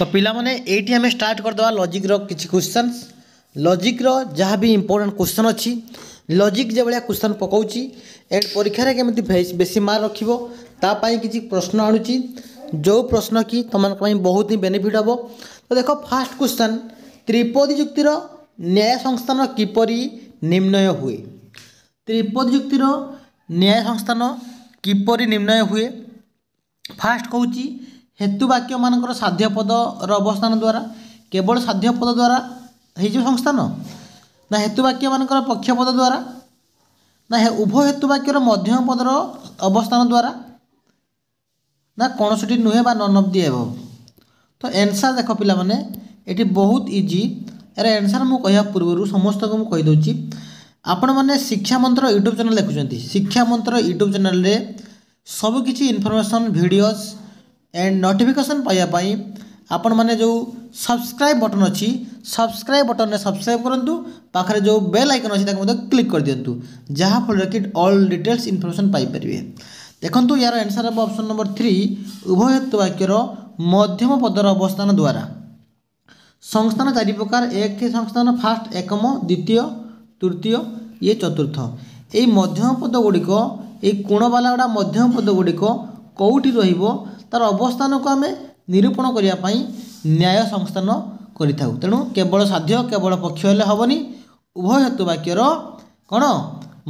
तो पिला माने एठी हमें स्टार्ट कर दवा लॉजिक रो किछि क्वेश्चंस लॉजिक रो जहाँ भी इंपोर्टेंट क्वेश्चन अच्छी लॉजिक जो भाया क्वेश्चन पकाउची एंड परीक्षा रे केमिति बेसी मार्क रखिबो तापाई किछि प्रश्न आणुची जो प्रश्न की तुमन पई बहुत ही बेनिफिट हबो। तो देखो फास्ट क्वेश्चन त्रिपदी युक्तिर न्याय संस्थान किपरि निर्णय हुए। त्रिपदी युक्तिर न्याय संस्थान किपरि निर्णय हुए। फास्ट कहूची हेतु वाक्य मानकर साध्य पदर अवस्थान द्वारा केवल साध्य पद द्वारा हो संस्थान ना हेतु वाक्य मानकर पक्ष पद द्वारा ना उभय हेतु वाक्यर मध्यम पदर अवस्थान द्वारा ना कौन सी नुहे बा नन ऑफ दी एबव। तो एनसर देख पिला माने एटी बहुत इजी यार एनसर मु कहया पूर्व समस्त को मु कहि दोची आपण माने शिक्षा मंत्र यूट्यूब चैनल देखुचंती शिक्षा मंत्र यूट्यूब चैनल रे सब किछि इन्फॉर्मेशन वीडियोस एंड नोटिफिकेशन पाया पाई आपण माने जो सब्सक्राइब बटन अच्छी सब्सक्राइब बटन ने सब्सक्राइब करंतु पाखरे जो बेल आइकन अच्छी ताको मते क्लिक कर दियंतु जहाँ फल कि ऑल डिटेल्स इन्फॉर्मेशन पाई परिवे। देखंतु यार आंसर है ऑप्शन नंबर 3 उभय हेतु वाक्यर मध्यम पदर अवस्थान द्वारा संस्थान चारि प्रकार एक संस्थान फास्ट एकम द्वितीय तृतीय ये चतुर्थ ये मध्यम पद गुड़िक ये कोण वाला गुड़ा मध्यम पद गुड़िक कौटी रहिबो तार अवस्थान को आम निरूपण करने न्याय संस्थान करिथाउ। तेणु केवल साध्य केवल पक्ष हेले हबनी उभय हेतु वाक्यर कौन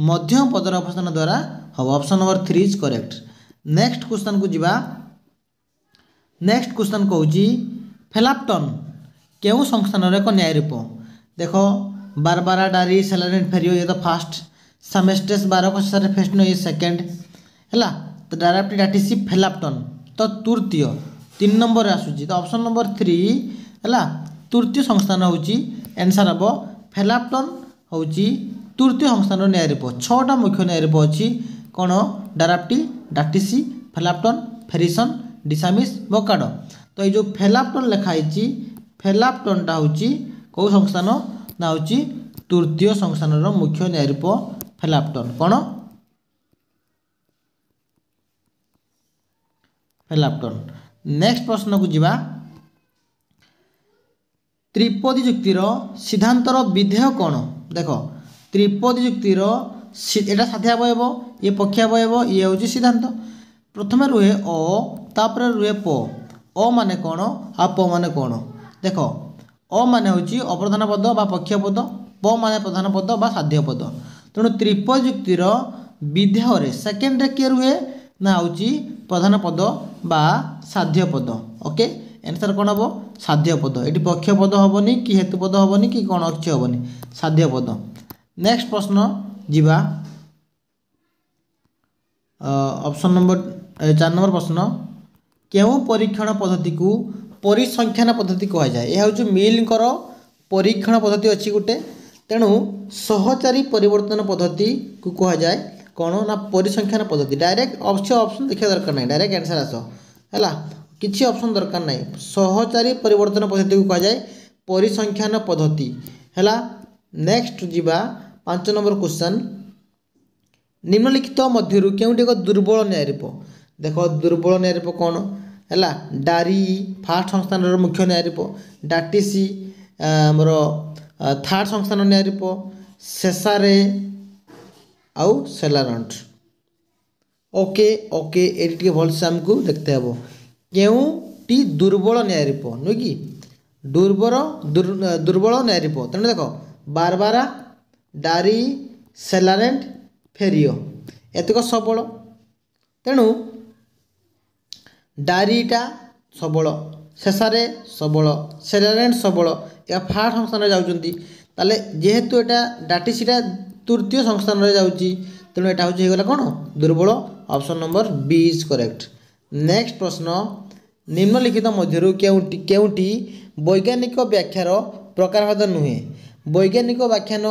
मध्यम पदर अवस्थान द्वारा हम option number 3 is correct. Next question को जीवा। नेक्स्ट क्वेश्चन कहूँ फेलाप्टन केउ संस्थान एक न्याय रूप। देख बारबारा डारी सेलारेंट फेरियो ये तो फास्ट सेमेस्टेस 12 को फेस्ट नो ये सेकेंड है तो डायरेक्ट डाटिसी फेलाप्टन तो तृतीय 3 नंबर आसूची। तो ऑप्शन नंबर 3 है तृतीय संस्थान हूँ आंसर हम फेलाप्टन हूँ तृतीय संस्थान न्याय रूप। 6टा मुख्य न्याय रूप अच्छी कौन डाराप्टी डाटिसी फेलाप्टन फेरिसन डिसामिस बोकाडो। तो ये जो फेलाप्टन लिखाई फेलाप्टनटा हूँ कौ संस्थान ना हूँ तृतीय संस्थान मुख्य न्याय रूप फेलाप्टन कौन फेलाप्टन। नेक्स्ट प्रश्न को जीवा। त्रिपदी युक्तिर सिद्धांतर विधेय कौन। देख त्रिपदी युक्तिर एटा साध्य अवयव ये पक्ष अवयव ये हूँ सिद्धांत। प्रथम रुहे अ तापर रुहे प अ माने कौन आ प माने कौन। देख अ माने हूँ अप्रधान पद बा पक्ष पद प माने प्रधान पद बा साध्य पद। तेणु त्रिपदी युक्तिर विधेय सेकेंड किए रुहे ना हूँ प्रधान पद बा साध्य पद। ओके आंसर कौन हम साध्य पद ये पक्ष पद हेनी कि हेतु पद हेनी कि कौन अच्छी हेनी साध्य पद। नेक्स्ट प्रश्न जीवा ऑप्शन नंबर 4 नंबर प्रश्न केउ परीक्षण पद्धति को परिसंख्यान पद्धति कह जाए। यह हूँ मिलकर परीक्षण पद्धति अच्छी गोटे। तेणु सहचारी परिवर्तन पद्धति को कह जाए कौन ना परिसंख्यान पद्धति। डायरेक्ट ऑप्शन देखा दरकार नहीं डायरेक्ट आंसर आस है किसी ऑप्शन दरकार नहीं सहचारी परिवर्तन पद्धति को कह जाए परिसंख्यान पद्धति है। नेक्स्ट जीवा 5 नंबर क्वेश्चन निम्नलिखित मध्य केउटी एक दुर्बल न्याय रूप। देख दुर्बल न्याय रूप कौन है डारी फास्ट संस्थान मुख्य न्याय रूप डाटिसी आमर थर्ड संस्थान न्याय रूप सेसारे आउ सेलारंट। ओके ओके ये भलसे आमको देखते हे केउटी दुर्बल न्याय रूप नुह कि दुर्बल न्याय रूप। तेणु देख बारबारा डारी सेलारेंट फेरियो एतक सबल। तेणु डारीटा सबल शेषारे सबल सेलारेंट सबल या फास्ट संस्थान जाऊँगी ताले जेहेतु एटा डाटिसीटा तृतीय संस्थान जाऊँगी तेणु यहाँ हूँ होगा कौन दुर्बल। Option number B is correct. Next प्रश्न निम्नलिखित मध्य केउटी वैज्ञानिक व्याख्यार प्रकारभेद नुहे। वैज्ञानिक व्याख्यान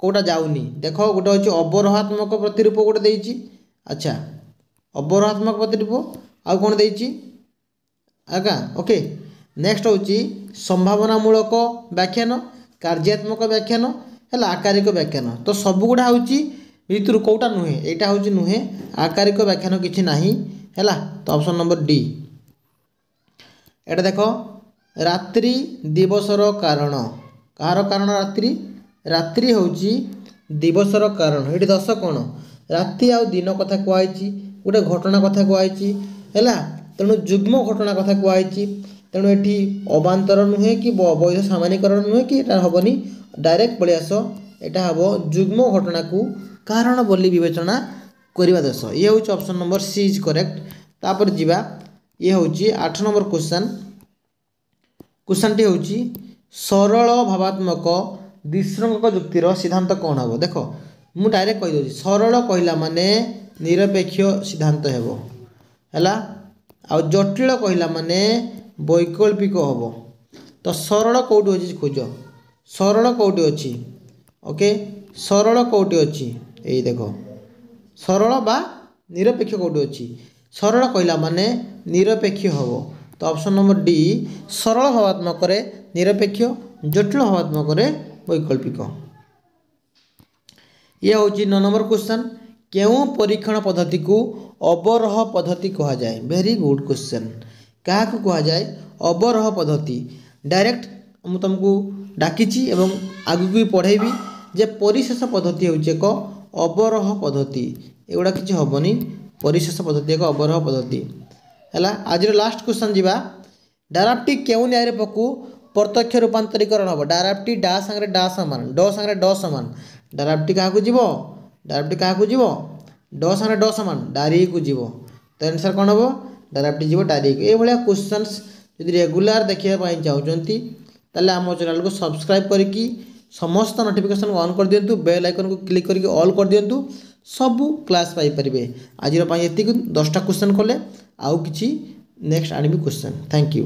कौटा जाऊनी। देख गोटे हूँ अवरोहात्मक प्रतिरूप गोटे देती। अच्छा अवरोहात्मक प्रतिरूप आउ कौन देती आगा ओके। नेक्स्ट हूँ संभावनामूलक व्याख्यान कार्यात्मक व्याख्यान है आकारिक व्याख्यान। तो सबुगुड़ा हूँ भितर कौटा नुहे यहाँ हूँ नुहे आकारिक व्याख्यान किसी ना है। तो ऑप्शन नंबर डी एटा देख रात्रि दिवसर कारण कहार कारण रात्रि रात्रि होची दिवसर कारण ये 10 कौन राति आउ दिन कथा कहई गोटे घटना कथा कहई है तेणु जुग्म घटना कथा कहई तेणु ये अबांतर नुहे कि वैध सामान्यकरण नुहे कि हेनी डायरेक्ट पलि आस यहाँ हम जुग्म घटना को कारण बोली विवेचना करवा देश ये हूँ option number C is correct. तापर जीवा ये हूँ 8 नंबर क्वेश्चन टी हूँ सरल भावात्मक द्विसंगक जुक्तिर सिद्धांत कौन हम देख मु डायरेक्ट कहीदे सरल कहला माने निरपेक्ष सिद्धांत हेबो हैला आ जटिल कहला माने वैकल्पिक हम तो सरल कौटी अच्छी खोज सरल कौटी अच्छी ओके सरल कौटी अच्छी यही देख सरल बा निरपेक्ष कौटी अच्छी सरल कहला माने निरपेक्ष हम तो ऑप्शन नंबर डी सरल भावात्मक निरपेक्ष जटिल भावात्मक वैकल्पिक। ये हूँ 9 नंबर क्वेश्चन क्यों परीक्षण पद्धति को अवरोह पद्धति कहा जाए वेरी गुड क्वेश्चन क्या कहा जाए अवरोह पद्धति डायरेक्ट मु तुमको डाकी एवं आगु भी पढ़ेबी जे परिशेष पद्धति हूँ एक अवरोह पद्धति एगुड़ा किसी हेनी परिशेष पद्धति एक अवरोह पद्धति है। आज लास्ट क्वेश्चन जीवा डायरेक्टि क्यों न्याय पकू प्रत्यक्ष रूपांतरीकरण हम डायरेक्टि डा सांगे डा सामान ड सांगे ड सामान डायरेक्टि क्या जीव डायरेक्टि क्या जीव ड सांगे ड सामान डारी को जीव तो आंसर कौन हम डायरेक्टि जीव डारी को ये क्वेश्चंस यदि रेगुलर देखा चाहते ताले आम चैनल को सब्सक्राइब करके समस्त नोटिफिकेशन को ऑन कर दिंतु बेल आइकन को क्लिक करके ऑल कर दिंतु सबू क्लास पाइपर आज ये 10टा क्वेश्चन कले आउ किसी नेक्स्ट आनिबी क्वेश्चन थैंक यू।